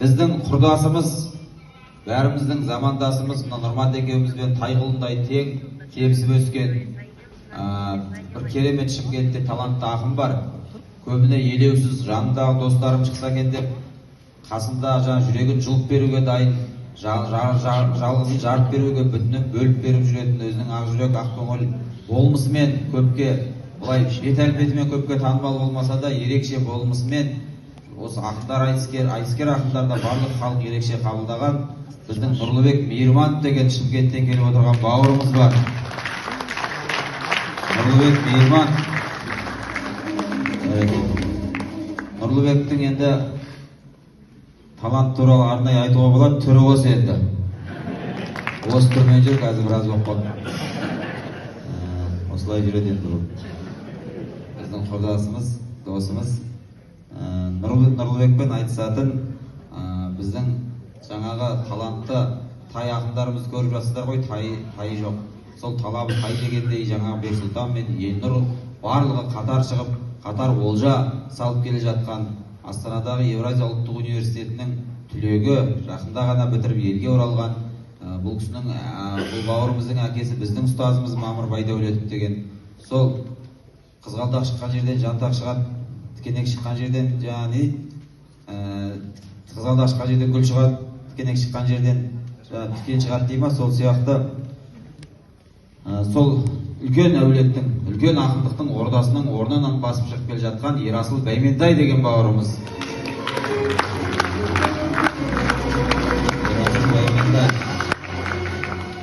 біздің құрдасымыз, бәріміздің замандасымыз Нұрмат екеумізбен тайғұлындай тең кебісіп өскен бір керемет Шымкентте талантты ақын бар. Көбіне елеусіз жанындағы достарым шықса екен деп қасында жүрегін жұлып беруге дайын, жалғызын жарып беруге бүтінін бөліп беріп жүретін өзінің ақ жүрек, ақ көңіл болмысымен көпке, бұлай бет әлпетімен көпке танымал болмаса да ерекше болмысымен осы ақындар айтыскер ақындарда барлық халық ерекше қабылдаған біздің Нұрлыбек Мейірманов деген Шымкенттен келіп отырған бауырымыз бар. Нұрлыбек Мейірманов. Нұрлыбектің енді талант туралы арнайы айтуға болады, түрі осы енді. Осы түрмен жүр, қазір біраз болып қалды. Осылай жүреді енді бұл. Біздің құрдасымыз, досымыз. Нұрлыбекпен айтысатын біздің жаңағы талантты тай ақындарымыз көріп жатсыздар ғой, тай жоқ. Сол талабы тай дегендей жаңағы Бексұлтан мен Елнұр барлығы қатар шығып, қатар олжа салып келе жатқан Астанадағы Евразия ұлттық университетінің түлегі, жақында ғана бітіріп елге оралған бұл кісінің, бұл бауырымыздың әкесі біздің ұстазымыз Мамыр Байдәулетов деген. Сол қызғалдақ шыққан жерден жантақ шығады, тікенек шыққан жерден қызғалдақ шыққан жерден гүл шығады, тікенек шыққан жерден тікен шығады дей ма, сол сияқты сол үлкен әулеттің, үлкен ақындықтың ордасының орнынан басып шығып келе жатқан Ерасыл Бәйментай деген бауырымыз.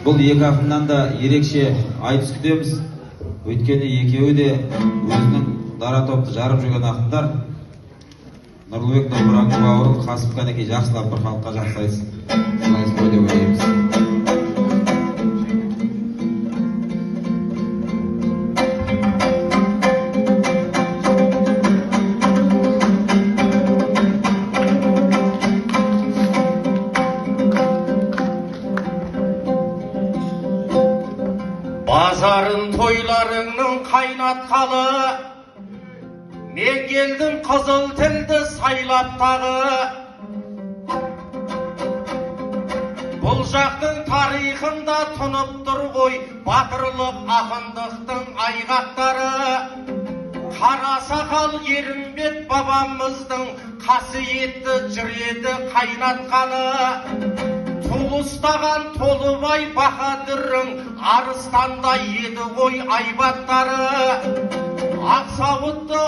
Бұл екі ақыннан да ерекше айтыс күтеміз. Өйткені екеуі де өзінің дара топты жарып жүрген ақындар. Нұрлыбек Нұрбұранның бауырын Қасым Қанекей жақсылап бір халыққа жақсы айтсын. Солай деп ойлаймыз. Базарын тойларыңның қайнатқалы, мен келдім қызыл тілді сайлап тағы. Бұл жақтың тарихында тұнып тұр ғой батырлық ақындықтың айғақтары. Қара сақал Ерімбет бабамыздың қасиетті жыр еді қайнатқаны. Ұстаған Толыбай Баһадүрің арыстандай еді ғой айбаттары. Ақсауытты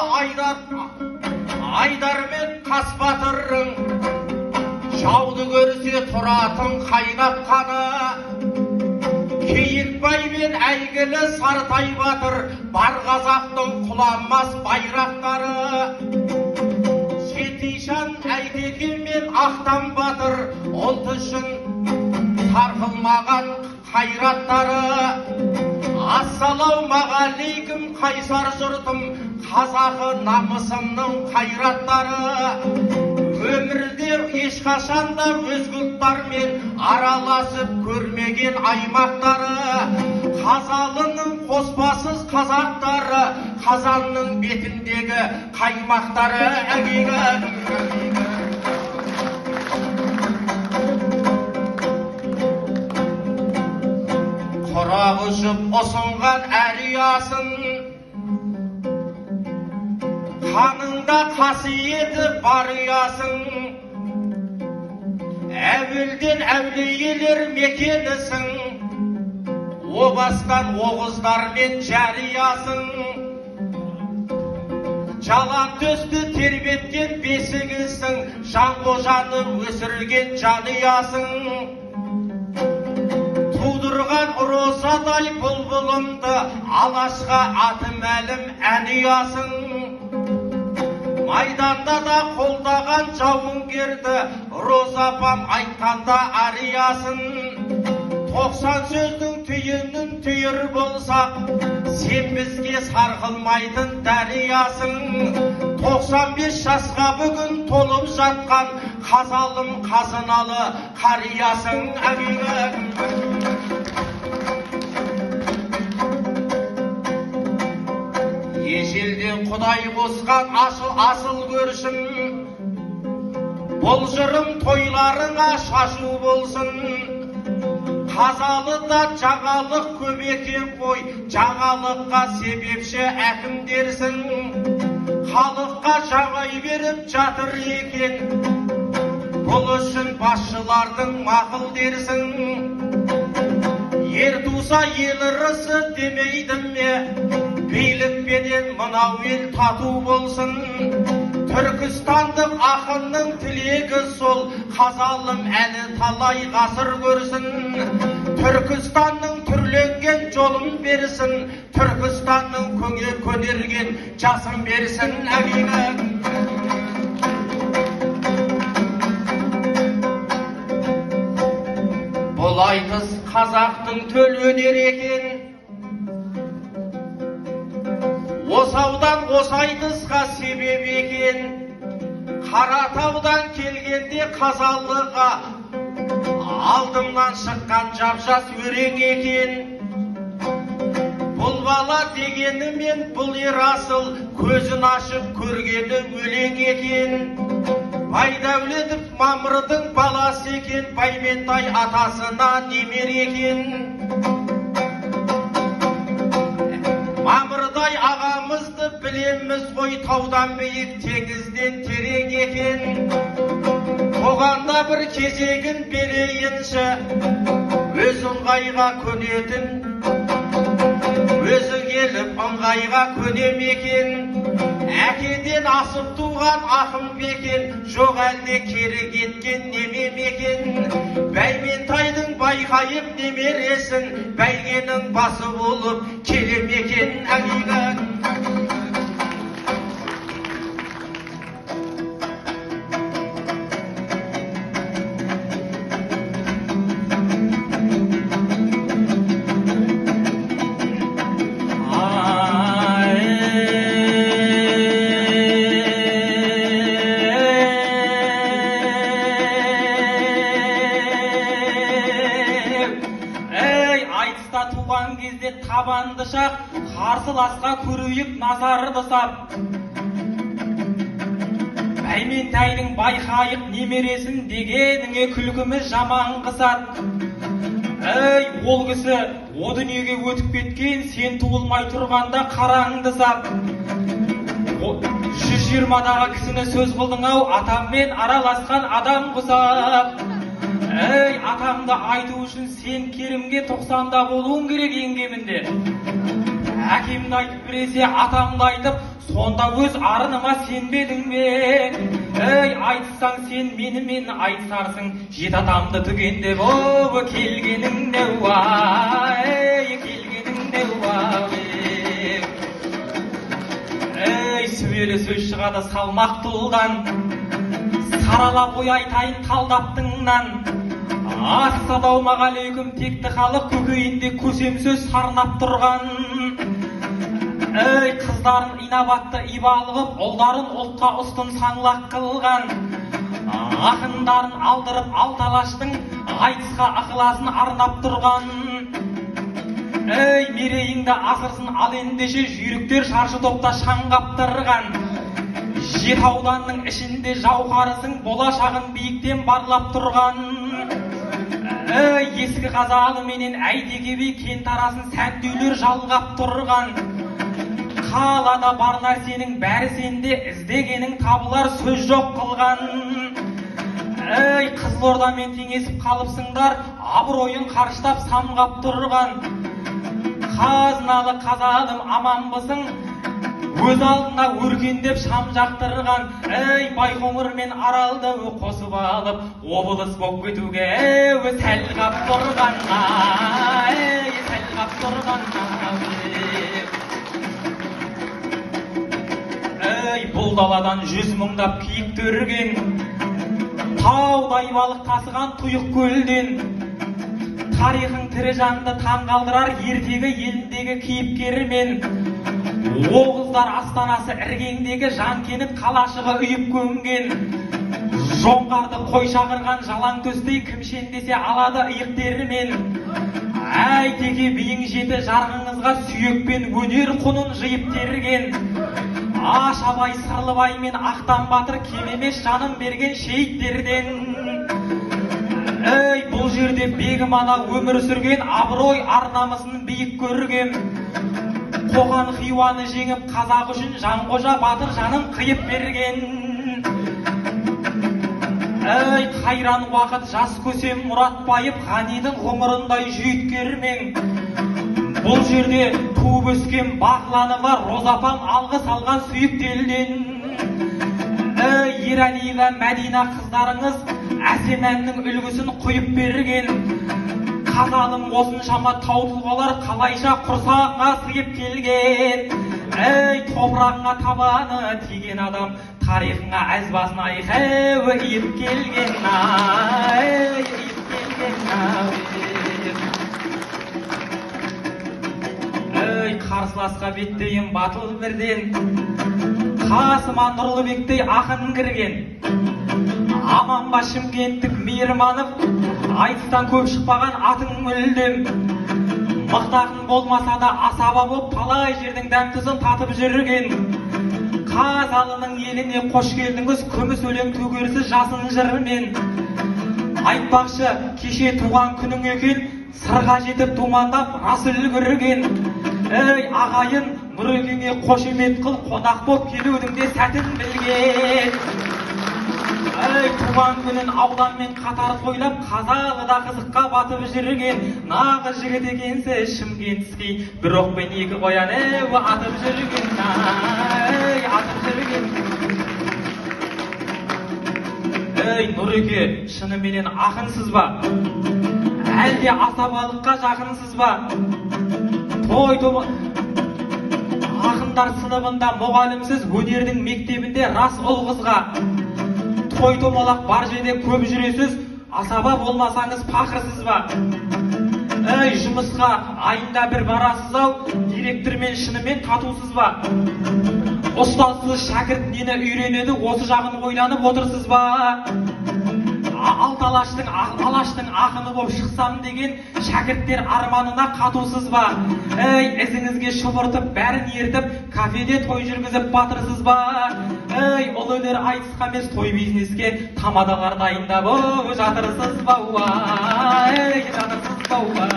Айдармен Қас батырың жауды көрсе тұратын қайнатқаны. Кейікбай мен әйгілі Сартай батыр бар қазақтың құланмас байрақтары. Жетишан Әйтеке мен Ақтан батыр ұлт үшін сарқылмаған қайраттары. Ассалаумағалейкум қайсар жұртым, қазақы намысымның қайраттары. Өмірде ешқашанда өз ұлттармен араласып көрмеген аймақтары. Қазалының қоспасыз қазақтары, қазанның бетіндегі қаймақтары. Құрақ ұшып ұсынған әриясын, қаныңда қасиеті бар ұясың. Әуелден әулиелер мекенісің, обастан оғыздармен жариясың. Жалаң төсті тербеткен бесігісің, Жанғожаны өсірген жанұясың. Тудырған розадай бұлбұлымды, Алашқа аты мәлім әниясың. Майданда да қолдаған жауынгерді, Розапам айтқанда ариясың. 90 сөздің түйінін түйір болсақ, сен бізге сарқылмайтын дәриясың. 95 жасқа бүгін толып жатқан қазалым қазыналы қариясың. Ежелден Құдай қосқан асыл көршім, бұл жырым тойларыңа шашу болсын. Қазалыда жағалық көп екен қой, жағалыққа себепші әкім дерсің. Халыққа жағай беріп жатыр екен, бұл үшін басшылардың мақыл дерсің. Ер туса ел ырысы демейді ме, билікпенен мынау ел тату болсын. Түркістандық ақынның тілегі сол, қазалым әлі талай ғасыр көрсін. Түркістанның түрленген жолын берсін, Түркістанның көнерген жасын берсін. Әмина. Бұл айтыс қазақтың төл өнер екен. Осаудан осы айтысқа себеп екен. Қаратаудан келгенде қазалыға алдымнан шыққан жап-жас өрен екен. Бұл бала дегенімен бұл ер асыл, көзін ашып көргені өлең екен. Байдәулетов Мамырдың баласы екен, Байментай атасына немере екен. Мамырдай ағамызды білеміз ғой, таудан биік, теңізден терең екен. Оғанда бір кезегін берейінші, өз ыңғайға көнетін, өзі келіп ыңғайға көнем екен. Әкеден асып туған ақын бекен, жоқ әлде кері кеткен немем екен. Бәйментайдың байқайып немересін, бәйгенің басы болып келем екен. Әмина. Табанды шақ, қарсыласқа көрейік назарды сап. Бәйментайдың байқайық немересін дегеніңе күлкіміз жаман қысат. Ол кісі о дүниеге өтіп кеткен, сен туылмай тұрғанда қараңды сап. 120-дағы кісіні сөз қылдың ау, атаммен араласқан адам құсап. Атамды айту үшін сен Керімге 90-да болуың керек енгемінде. Әкемді айтып біресе атамды айтып, сонда өз арыныма сенбедің бе? Айтсаң сен менімен айтсарсың, жет атамды түгенде боп келгеніңде келгеніңде сөйлі сөз шығады салмақты ұлдан, саралап ой айтайын талдаптыңнан. Ассалаумағалейкум текті халық көкейінде көсем сөз сарнап тұрған. Қыздарын инабатты ибалы қып, ұлдарын ұлтқа ұстын саңлақ қылған. Ақындарын алдырып алталаштың, айтысқа ықыласын арнап тұрған. Мерейіңді асырсын ал ендеше, жүйріктер шаршы топта шаңғаптырған. Жетауданның ішінде жауқарысың, болашағын биіктен барлап тұрған. Ескі қазалы менен әйтеке би кентарасын сәндеулер жалғап тұрған. Қалада бар нәрсенің бәрі сенде, іздегенің табылар сөз жоқ қылған. Қызылордамен теңесіп қалыпсыңдар, абыройын қарыштап самғап тұрған. Қазыналы қазалым аманбысың, өз алдына өркендеп шам жақтырған. Байқоңыр мен Аралды қосып алып, облыс боп кетуге сәл қап тұрған. Сәл қап тұрған. Бұл даладан 100 мыңдап киік төрген, таудай балық тасыған тұйық көлден. Тарихың тірі жанды таң қалдырар ертегі еліндегі кейіпкерімен. Оғыздар астанасы іргеңдегі жанкеніп қалашығы үйіп көмген. Жоңғарды қой шағырған жалаң төстей кімшен десе алады иықтерімен. Әйтеке биің жеті жарғыңызға сүйекпен өнер құнын жиып терген. Ашабай Сырлыбай мен Ақтан Батыр кем емес жанын берген шейіттерден. Бұл жерде бегім ана өмір сүрген, абырой ар-намысын биік көрген. Қоқан Хиуаны жеңіп қазақ үшін Жанқожа Батыр жанын қиып берген. Қайран уақыт жас көсем Мұратбайып Ғанидың ғұмырындай жүйткермен. Бұл жерде туып өскен Бағланова Розапам алғыс алған сүйіктелден. Ералиева Мәдина қыздарыңыз әсем әннің үлгісін құйып берген. Қазаным осыншама тау тұлғалар қалайша құрсағыңа сыйып келген. Топырағыңа табаны тиген адам тарихыңа әз басын айқауы иіп келген. Қарсыласқа беттейін батыл бірден, қасыма Нұрлыбектей ақын кірген. Аман ба Шымкенттік Мейірманов, айтыстан көп шықпаған атың мүлдем. Мықтақын болмаса да асаба боп талай жердің дәмтісін татып жүрген. Қазалының еліне қош келдіңіз, күміс өлең төгерсіз жасын жырмен. Айтпақшы, кеше туған күнің екен, сырға жетіп думандап рас үлгірген. Ағайын, Нұрекеңе қошемет қыл, қонақ боп келудің де сәтін білген. Туған күнін ауданмен қатар тойлап, Қазалыда қызыққа батып жүрген. Нағыз жігіт екенсіз Шымкентский, бір оқпен екі қоян атып жүрген. Атып жүрген. Нұреке, шыныменен ақынсыз ба? Әлде асабалыққа жақынсыз ба? Ақындар сыныбында мұғалімсіз, өнердің мектебінде рас ұл қызға. Той томалақ бар жерде көп жүресіз, асаба болмасаңыз пақырсыз ба? Жұмысқа айында бір барасыз ау, директормен шынымен татусыз ба? Ұстазсыз шәкірт нені үйренеді, осы жағын ойланып отырсыз ба? Алаштың ақыны боп шықсам деген шәкірттер арманына қатусыз ба? Ізіңізге шұбыртып, бәрін ертіп, кафеде той жүргізіп батырсыз ба? Ол өлер айтысқа емес, той бизнеске тамадалар дайындап жатырсыз ба? Жатырсыз ба?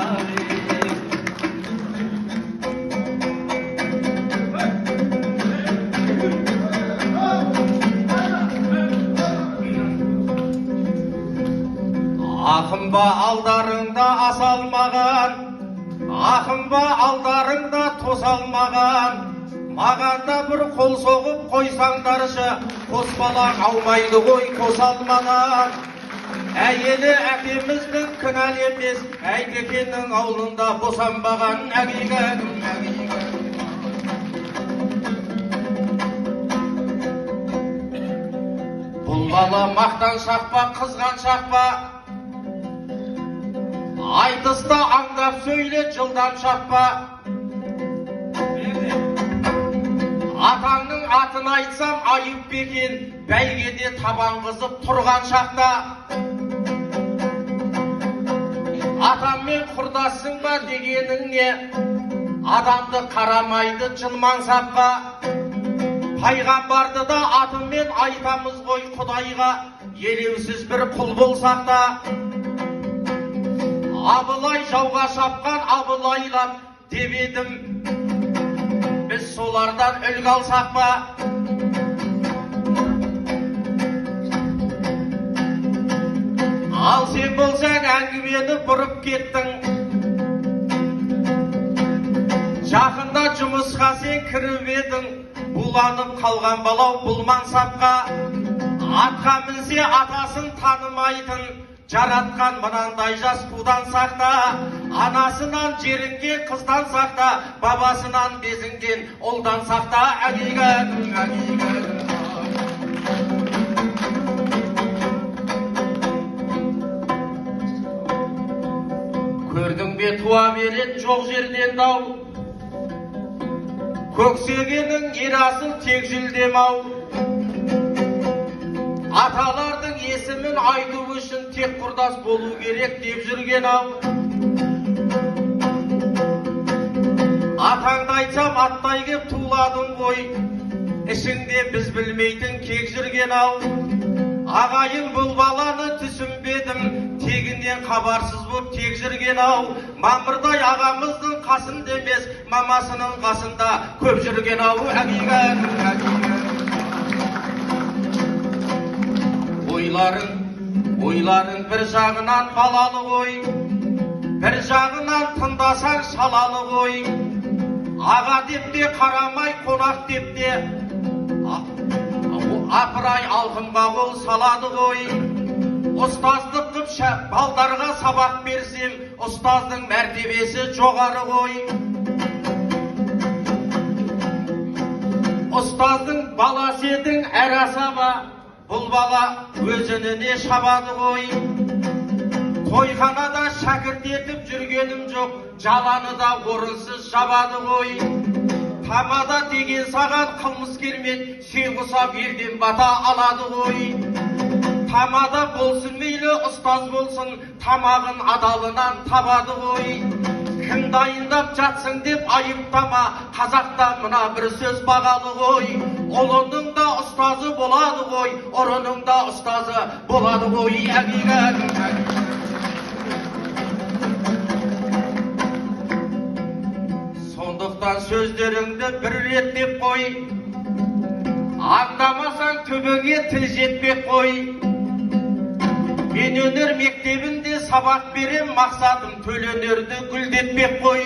Ақын ба алдарыңда асалмаған, ақын ба алдарыңда тосалмаған. Маған да бір қол соғып қойсаңдаршы, қосбалақ аумайды ғой қосалмаған. Әйелі әкеміздің кінәлі емес, Әйтекеннің аулында босанбаған әкегім. Бұл бала мақтан шақпа, қызған шақпа, айтыста аңдап сөйле, жылдам шаппа. Атаңның атын айтсам айып бекен, бәйгеде табан қызып тұрған шақта. Атаммен құрдассың ба дегенің не? Адамды қарамайды жын мансапқа. Пайғамбарды да атымен айтамыз ғой Құдайға, елеусіз бір құл болсақ та. Абылай жауға шапқан Абылайлап деп едім, біз солардан үлгі алсақ па? Ал сен болсаң әңгімені бұрып кеттің, жақында жұмысқа сен кіріп едің, буланып қалған балау бұл мансапқа. Атқа мінсе атасын танымайтын, жаратқан мынандай жас тудан сақта. Анасынан жерінген қыздан сақта, бабасынан безінген ұлдан сақта. Әгейгәдім. Көрдің бе туа берет жоқ жерден дау, көксегенің ерасыл тек жүлдем ау. Аталардың есімін айту үшін тек құрдас болу керек деп жүрген ау. Атаңды айтсам аттай кеп туладың ғой, ішіңде біз білмейтін кек жүрген ау. Ағайын бұл баланы түсінбедім, тегінен хабарсыз боп тек жүрген ау. Мамырдай ағамыздың қасында емес, мамасының қасында көп жүрген ау. Ойларың бір жағынан балалы ғой, бір жағынан тыңдасаң шалалы ғой. Аға деп те қарамай, қонақ деп те апырай алқымға қол салады ғой. Ұстаздық қып балдарға сабақ берсем, ұстаздың мәртебесі жоғары ғой. Ұстаздың баласы едің әр асаба, бұл бала өзініне шабады ғой. Тойханада шәкірт етіп жүргенім жоқ, жаланы да орынсыз жабады ғой. Тамада деген саған қылмыс келмек, сен құсап елден бата алады ғой. Тамада болсын мейлі ұстаз болсын, тамағын адалынан табады ғой. Кім дайындап жатсың деп айыптама, қазақта мына бір сөз бағалы ғой. Ұлының да ұстазы болады ғой, ұрының да ұстазы болады ғой. Сондықтан сөздеріңді бір реттеп қой, аңдамасаң түбіңе тіл жетпек қой. Мен өнер мектебінде сабақ берем, мақсатым төл өнерді гүлдетпек қой.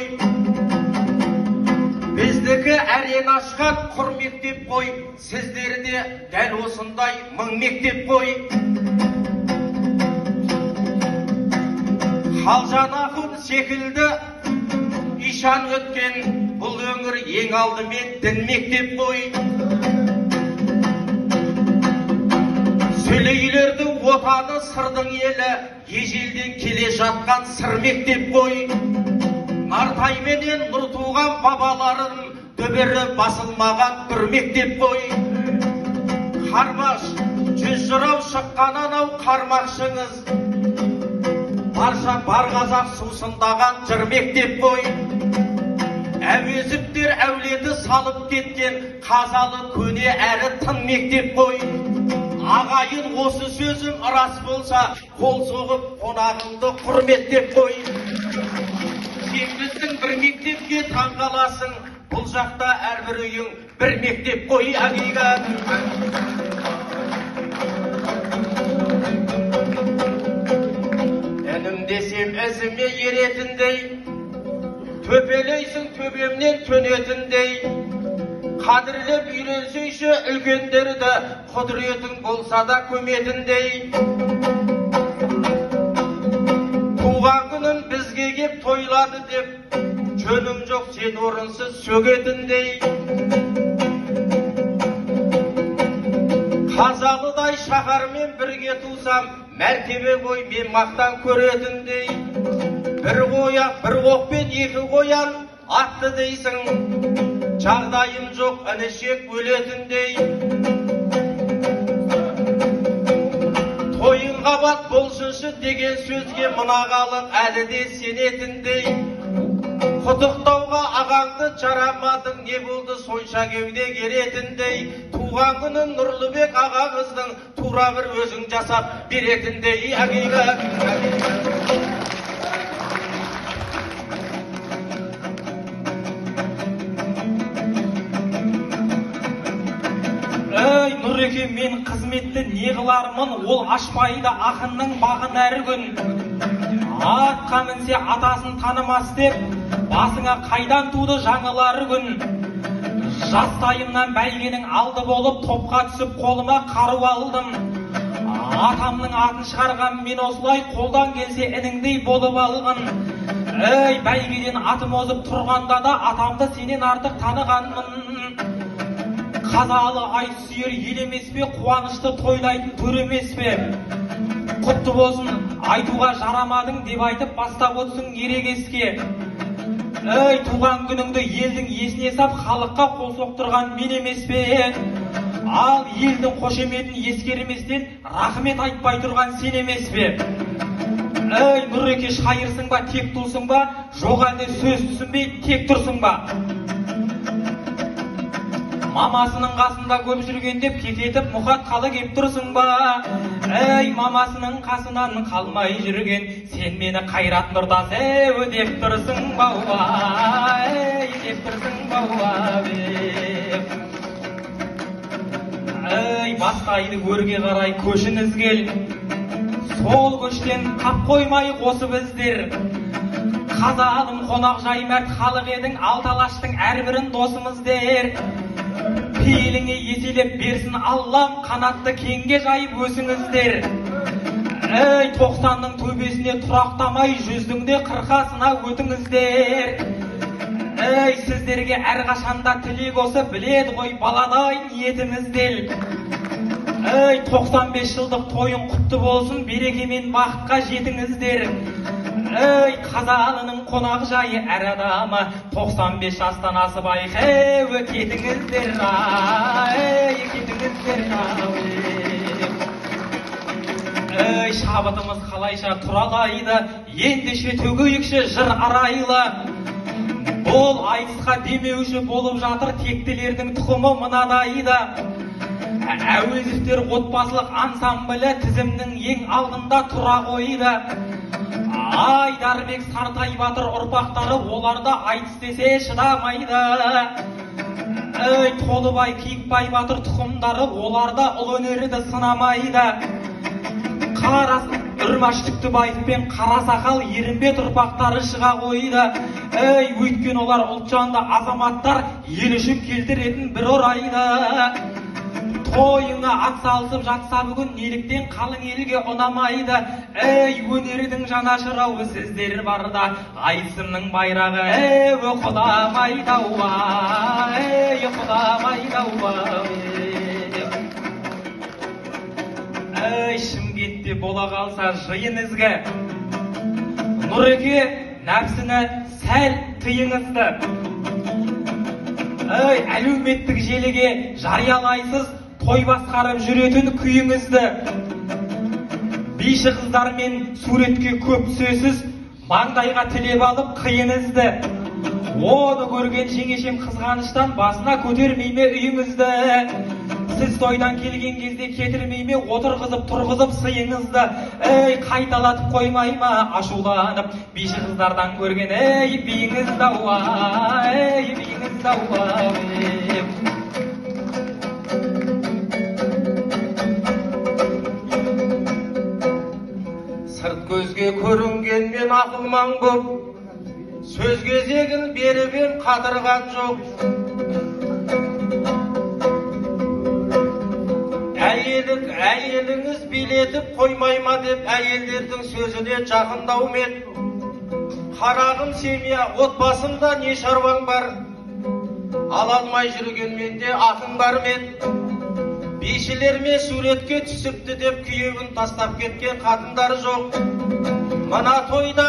Біздікі әрен ашқан құр мектеп қой, сіздерде дәл осындай мың мектеп қой. Қалжан ақын секілді ишан өткен бұл өңір ең алдымен дін мектеп қой. Сөйлейлердің отаны сырдың елі, ежелден келе жатқан сыр мектеп қой. Нартай менен нұр туған бабаларым, төбері басылмаған бір мектеп қой. Қармаш, жүз жырау шыққан анау қармақшыңыз, барша бар қазақ сусындаған жыр мектеп қой. Әуезовтер әулеті салып кеткен қазалы көне әрі тың мектеп қой. Ағайын осы сөзім рас болса, қол соғып қонағыңды құрметтеп қой. Сен біздің бір мектепке таңғаласың, бұл жақта әрбір үйің бір мектеп қой. Інім десем ізіме еретіндей, төпелейсің төбемнен төнетіндей. Қадірлеп үйренсейші үлкендерді, құдіретің болса да көметіндей. Туған күнін бізге кеп тойлады деп, жөнің жоқ сен орынсыз сөгетіндей. Қазалыдай шаһармен бірге тусам, мәртебе ғой мен мақтан көретіндей. Бір қоян, бір оқпен екі қоян атты дейсің, жағдайым жоқ інішек өлетіндей. Тойын қабат болсыншы деген сөзге мынағалық әлі де сенетіндей. Құттықтауға ағаңды жарамадың, не болды сонша кеуде керетіндей. Туған күнін Нұрлыбек ағаңыздың тура бір өзің жасап беретіндей. Ей, Нұреке, мен қызметті не қылармын, ол ашпайды ақынның бағын әр күн. Атқа мінсе атасын танымас деп, басыңа қайдан туды жаңылар күн. Жастайымнан бәйгенің алды болып, топқа түсіп қолыма қару алдым. Атамның атын шығарған мен осылай, қолдан келсе ініңдей болып алғын. Ей, бәйгеден атым озып тұрғанда да атамды сенен артық танығанмын. Қазалы ай сүйер ел емес пе, қуанышты тойлайтын төр емес пе? Құтты болсын, айтуға жарамадың деп айтып бастап отырсың ерегеске. Ей, туған күніңді елдің есіне сап, халыққа қол соқтырған мен емес пе? Ал елдің қошеметін ескерместен рахмет айтпай тұрған сен емес пе? Ей, Нұреке, шайырсың ба, тек тұлсың ба, жоқ әлде сөз түсінбей тек тұрсың ба? Мамасының қасында көп жүргенде кететіп мұхат қалы кеп тұрсың ба? Ей, мамасының қасынан қалмай жүрген, сен мені қайрат нұртас деп тұрсың бауа, ей, деп тұрсың бауа. Ей, бастайды өрге қарай көшіңіз кел, сол көштен қап қоймай қосып іздер. Қазағым қонақ жай мәрт халық едің, алталаштың әрбірін досымыз дер. Пейіліңе еселеп берсін Аллам, қанатты кеңге жайып өсіңіздер. Ей, 90-ның төбесіне тұрақтамай, 100-дің де 40-сына өтіңіздер. Ей, сіздерге әрқашанда тілек осы, біледі ғой баладай ниетіңіздер. Ей, 95 жылдық тойын құтты болсын, берекемен бақытқа жетіңіздер. Ей, қазағының қонақ жайы әр адамы, 95 жастан асып айқы кетіңіздер, ей, кетіңіздер. Ей, шабытымыз қалайша тұралайды, ендеше төгейікші жыр арайлы. Бұл айтысқа демеуші болып жатыр, тектілердің тұқымы мынадайды. Әуезовтер отбасылық ансамблі тізімнің ең алдында тұра қойды. Айдарбек Сартай батыр ұрпақтары оларда айтыс десе шыдамайды. Ей, Толыбай Киікбай батыр тұқымдары оларда ұл өнерді сынамайды. Үрмаш Түктібаев пен Қарасақал Ерімбет ұрпақтары шыға қойды. Ей, өйткен олар ұлтжанды азаматтар ел үшін келтіретін бір орайды. Тойыңа ат салысып жатса бүгін неліктен қалың елге ұнамайды. Ей, өнердің жанашырауы сіздер барда, айтысымның байрағы, ей, құдам айдауа, ей, құдам айдауа. Ей, Шымкентте бола қалса жиын ізгі, Нұреке нәпсіні сәл тыйыңызды. Ей, әлеуметтік желіге жариялайсыз той басқарып жүретін күйіңізді. Биші қыздармен суретке көп түсесіз, маңдайға тілеп алып қиынызды. Оны көрген жеңешем қызғаныштан басына көтермейме үйіңізді. Сіз тойдан келген кезде кетірмейме отырғызып тұрғызып сыйыңызды. Ей, қайталатып қоймайма ашуланып, биші қыздардан көрген ей биіңізді ауа, ей биіңізді ауа. Сырт көзге көрінгенмен ақылман боп, сөз кезегін беріп ем қадырған жоқ. Әйеліңіз билетіп қоймайма деп әйелдердің сөзіне жақындау мен. Қарағым семья отбасымда не шаруаң бар, ала алмай жүргенмен де ақың бар мен. Бишілерме суретке түсіпті деп күйеуін тастап кеткен қатындар жоқ. Мына тойда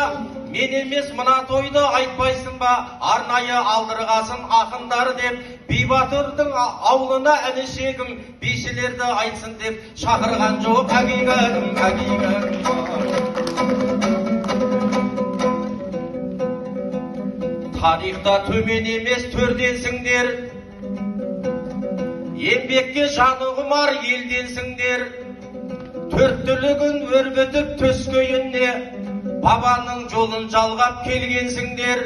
мен емес, мына тойда айтпайсың ба, арнайы алдырғасын ақындар деп. Бейбатырдың аулына інішегім бишілерді айтсын деп шақырған жоқ. Әгейгәрім, әгейгәрім. Тарихта төмен емес төрденсіңдер, еңбекке жаны құмар елденсіңдер. Төрттілігін өрбітіп төскейіне, бабаның жолын жалғап келгенсіңдер.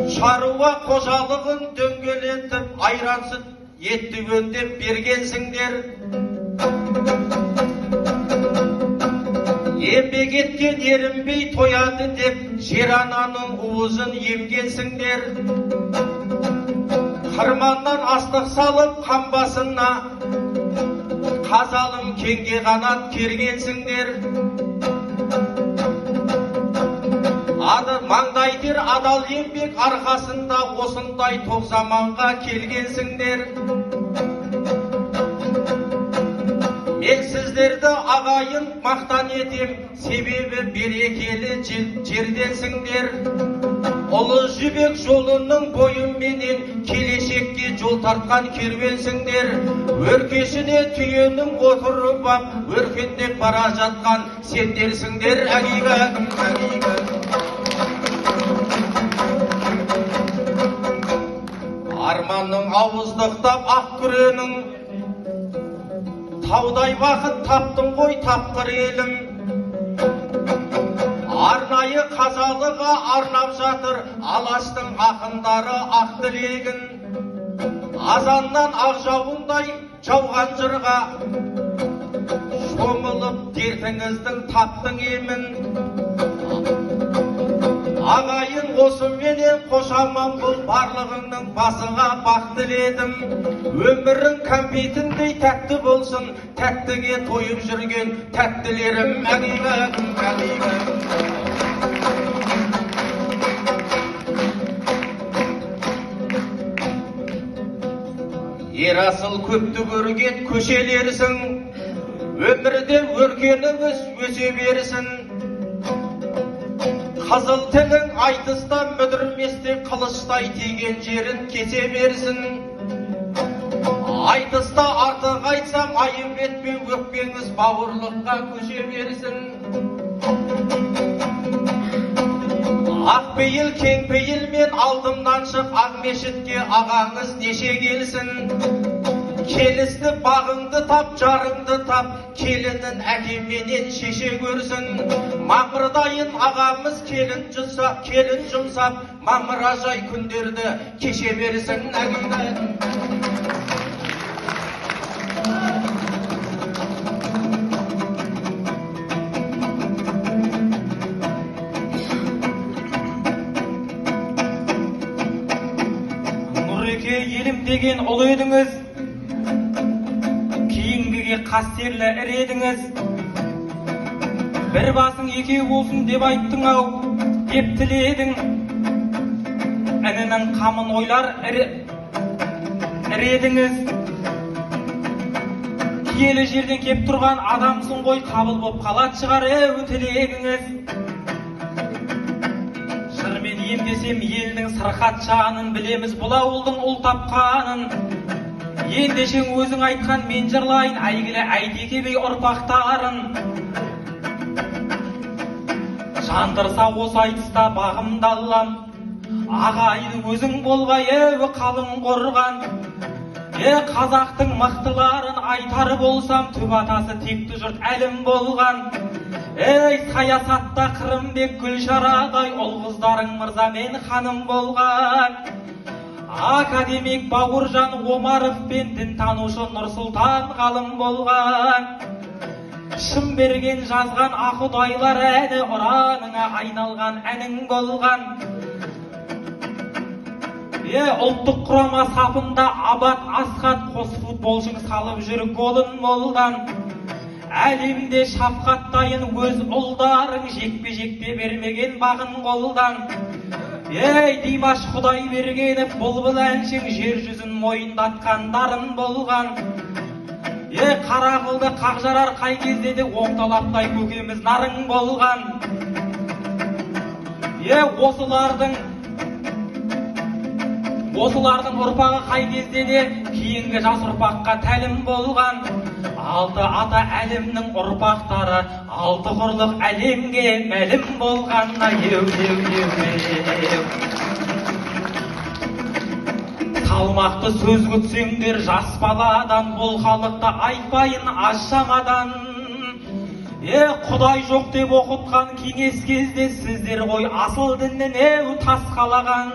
Шаруа қожалығын дөңгелетіп, айран сүт етті өндеп бергенсіңдер. Еңбек еткен ерінбей тояды деп, жер ананың уызын емгенсіңдер. Қырманнан астық салып қамбасына, қазалым кеңге қанат кергенсіңдер. Маңдайтер адал еңбек арқасында осындай тоқ заманға келгенсіңдер. Мен сіздерді ағайын мақтан етем, себебі берекелі жерденсіңдер. Ұлы жібек жолының бойыменен келешекке жол тартқан керуенсіңдер. Өркешіне түйенің отырып ап, өркендеп бара жатқан сендерсіңдер. Әгейгәрім, әгейгәрім. арманның ауыздықтап ақ күренің, таудай бақыт таптың ғой тапқыр елім. Арнайы қазалыға арнап жатыр алаштың ақындары ақ тілегін. Азаннан ақ жауындай жауған жырға шомылып дертіңіздің таптың емін. Ағайын осыменен қошаман бұл барлығыңның басыға бақ тіледім. Өмірің кәмпитіндей тәтті болсын, тәттіге тойып жүрген тәттілерім әгейгім, әгейгім. Ерасыл көпті көрген көшелерсің, өмірде өркеніңіз өсе берсін. Қызыл тілің айтыста мүдірместе қылыштай тиген жерін кесе берсін. Айтыста артық айтсам айып етпен өкпеңіз бауырлыққа көше берсін. Ақ пейіл кең пейілмен алдымнан шық ақ мешітке ағаңыз неше келсін. Келісті бағыңды тап, жарыңды тап, келінін әкеменен шеше көрсін. Мамырдайын ағамыз келін жұмсап, мамыражай күндерді кеше берсін әгейді. Нұреке елім деген ұлы едіңіз, кейінгіге қастерлі іредіңіз. Бір басың екеу болсын деп айттың ау, деп тіледің. Інінің қамын ойлар іредіңіз. Киелі жерден кеп тұрған адамсың ғой, қабыл боп қалат шығар тілегіңіз. Жырмен емдесем елдің сырқат жанын, білеміз бұл ауылдың ұл тапқанын. Ендешең өзің айтқан мен жырлайын, әйгілі Әйтеке би ұрпақтарын. Жандырса осы айтыста бағымды алам, ағайын өзің болғай қалың қорған. Қазақтың мықтыларын айтар болсам, түп атасы текті жұрт әлім болған. Саясатта Қырымбек Гүлшарадай ұл қыздарың мырза мен ханым болған. Академик Бауыржан Омаров пен дінтанушы Нұрсұлтан ғалым болған. Шымберген жазған Ақұдайлар әні ұраныңа айналған әнің болған. Ұлттық құрама сапында Абат Асхат қос футболшың салып жүр голын молдан. Әлемде шафқаттайын өз ұлдарың, жекпе-жекте бермеген бағын қолдан. Димаш Құдайбергенов бұлбұл әншің, жер жүзін мойындатқандарын болған. Қарақылды қақжарар қай кезде де оңталаптай көкеміз нарың болған. Осылардың ұрпағы қай кезде де кейінгі жас ұрпаққа тәлім болған. Алты ата әлемнің ұрпақтары, алты құрлық әлемге мәлім болған. Салмақты сөз күтсеңдер жас баладан, бұл халықты айтпайын ашшамадан. Құдай жоқ деп оқытқан кеңес кезде сіздер ғой асыл діннен тас қалаған.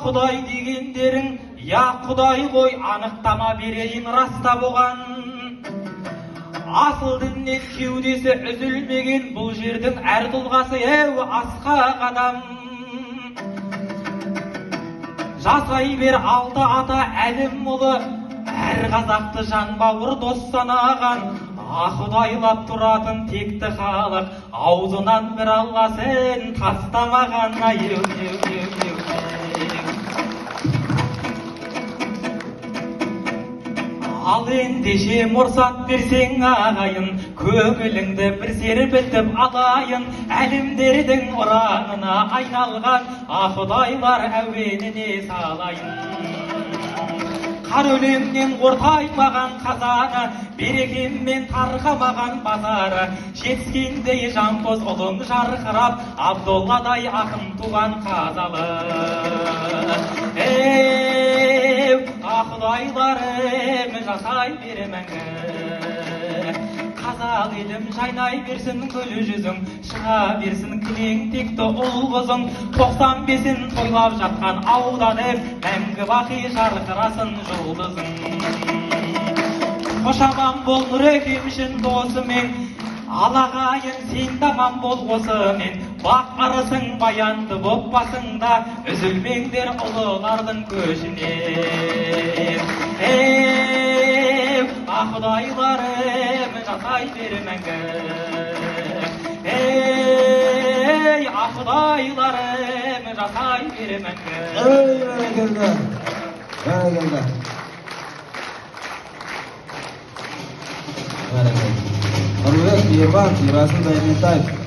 Құдай дегендерің, Құдай ғой, анықтама берейін раста болған. Асыл діннен кеудесі үзілмеген бұл жердің әр тұлғасы асқақ адам. Жасай бер алты ата әлім ұлы, әр қазақты жан бауыр дос санаған. Құдайлап тұратын текті халық, аузынан бір алла сен тастамаған. Ал ендеше мұрсат берсең ағайын, көңіліңді бір серпілтіп алайын. Әлемдердің ұранына айналған Құдайлар әуеніне салайын. Қар өлеңнен ортаймаған қазаны, берекеммен тарқамаған базары, жетіскендей жампоз ұлың жарқырап, Абдолладай ақын туған қазалы. Құдайларым жасай бері мәңгі, қазақ елім жайнай берсін гүл жүзің, шыға берсін кілең текті ұл қызың, 95-ін тойлап жатқан ауданып, мәңгі бақи жарқырасын жұлдызың. Қошаман бол нұрекемшін досымен, алағайын сен тамам бол осымен, бақ арысың баянды боп басыңда, үзілмеңдер ұлылардың көшіне. Құдайларым жасай бері мәңгі, құдайларым жасай бері мәңгі. Бәрекелді. Бәрекелді. Нұрбек Бейірбан, Ерасыл Бәйментаев.